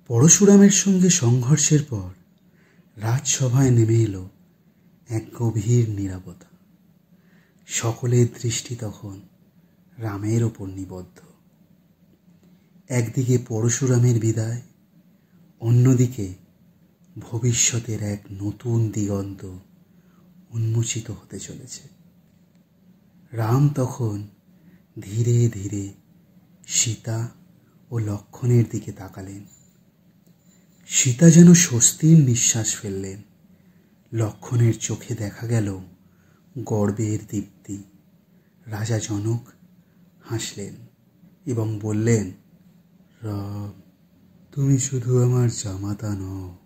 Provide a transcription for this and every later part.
পরশুরামের সঙ্গে সংঘর্ষের পর রাজসভায় নেমে এলো এক গভীর নীরবতা। সকলের দৃষ্টি তখন রামের ওপর নিবদ্ধ। একদিকে পরশুরামের বিদায়, অন্যদিকে ভবিষ্যতের এক নতুন দিগন্ত উন্মোচিত হতে চলেছে। রাম তখন ধীরে ধীরে সীতা ও লক্ষ্মণের দিকে তাকালেন। সীতা যেন স্বস্তির নিঃশ্বাস ফেললেন। লক্ষ্মণের চোখে দেখা গেল গর্বের দীপ্তি। রাজা জনক হাসলেন এবং বললেন, রাম, তুমি শুধু আমার জামাতা নও,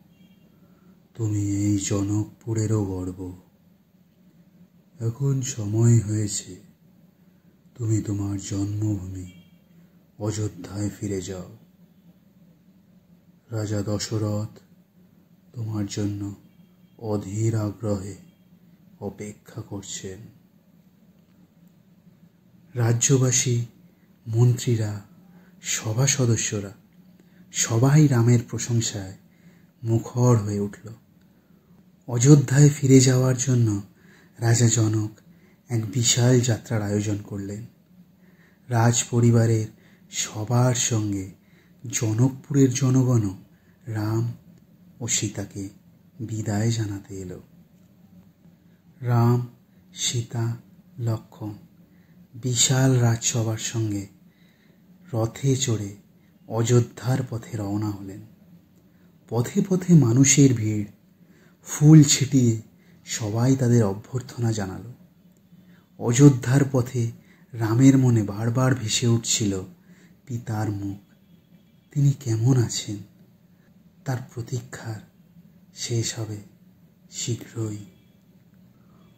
তুমি এই জনকপুরেরও গর্ব। এখন সময় হয়েছে, তুমি তোমার জন্মভূমি অযোধ্যায় ফিরে যাও। রাজা দশরথ তোমার জন্য অধীর আগ্রহে অপেক্ষা করছেন। রাজ্যবাসী, মন্ত্রীরা, সভা সদস্যরা সবাই রামের প্রশংসায় মুখর হয়ে উঠল। অযোধ্যায় ফিরে যাওয়ার জন্য রাজা জনক এক বিশাল যাত্রার আয়োজন করলেন। রাজ পরিবারের সবার সঙ্গে জনকপুরের জনগণও রাম ও সীতাকে বিদায় জানাতে এলো। রাম, সীতা, লক্ষ্মণ বিশাল রাজসভার সঙ্গে রথে চড়ে অযোধ্যার পথে রওনা হলেন। পথে পথে মানুষের ভিড়, ফুল ছিটিয়ে সবাই তাদের অভ্যর্থনা জানালো। অযোধ্যার পথে রামের মনে বারবার ভেসে উঠছিল পিতার মুখ। তিনি কেমন আছেন? তার প্রতীক্ষার শেষ হবে শীঘ্রই।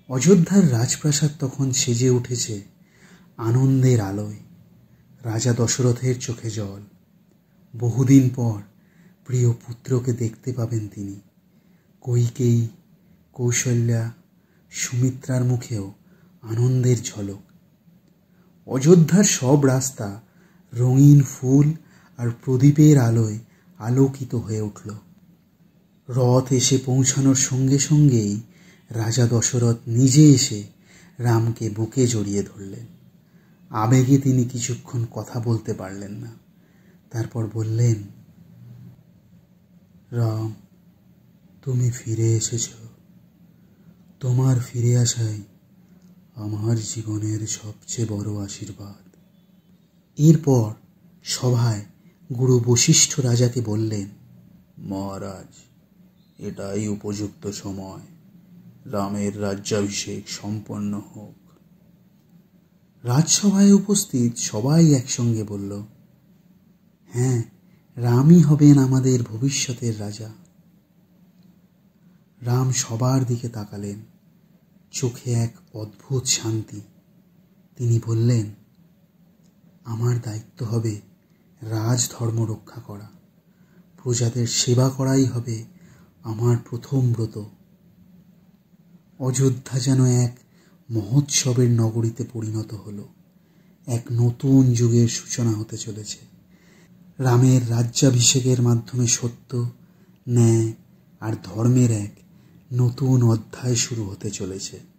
অযোধ্যার রাজপ্রাসাদ তখন সেজে উঠেছে আনন্দের আলোয়। রাজা দশরথের চোখে জল। বহুদিন পর প্রিয় পুত্রকে দেখতে পাবেন তিনি। কইকেয়ী, কৌশল্যা, সুমিত্রার মুখেও আনন্দের ঝলক। অযোধ্যার সব রাস্তা রঙিন ফুল আর প্রদীপের আলোয় আলোকিত হয়ে উঠল। রথ এসে পৌঁছানোর সঙ্গে সঙ্গেই রাজা দশরথ নিজে এসে রামকে বুকে জড়িয়ে ধরলেন। আবেগে তিনি কিছুক্ষণ কথা বলতে পারলেন না। তারপর বললেন, রাম, তুমি ফিরে এসেছ। তোমার ফিরে আসাই আমার জীবনের সবচেয়ে বড় আশীর্বাদ। এরপর সভায় গুরু বশিষ্ঠ রাজাকে বললেন, মহারাজ, এটাই উপযুক্ত সময়, রামের রাজ্যাভিষেক সম্পন্ন হোক। রাজসভায় উপস্থিত সবাই একসঙ্গে বলল, হ্যাঁ, রামই হবেন আমাদের ভবিষ্যতের রাজা। রাম সবার দিকে তাকালেন, চোখে এক অদ্ভুত শান্তি। তিনি বললেন, আমার দায়িত্ব হবে রাজধর্ম রক্ষা করা। প্রজাদের সেবা করাই হবে আমার প্রথম ব্রত। অযোধ্যা যেন এক মহোৎসবের নগরীতে পরিণত হলো। এক নতুন যুগের সূচনা হতে চলেছে। রামের রাজ্যাভিষেকের মাধ্যমে সত্য, ন্যায় আর ধর্মের এক নতুন অধ্যায় শুরু হতে চলেছে।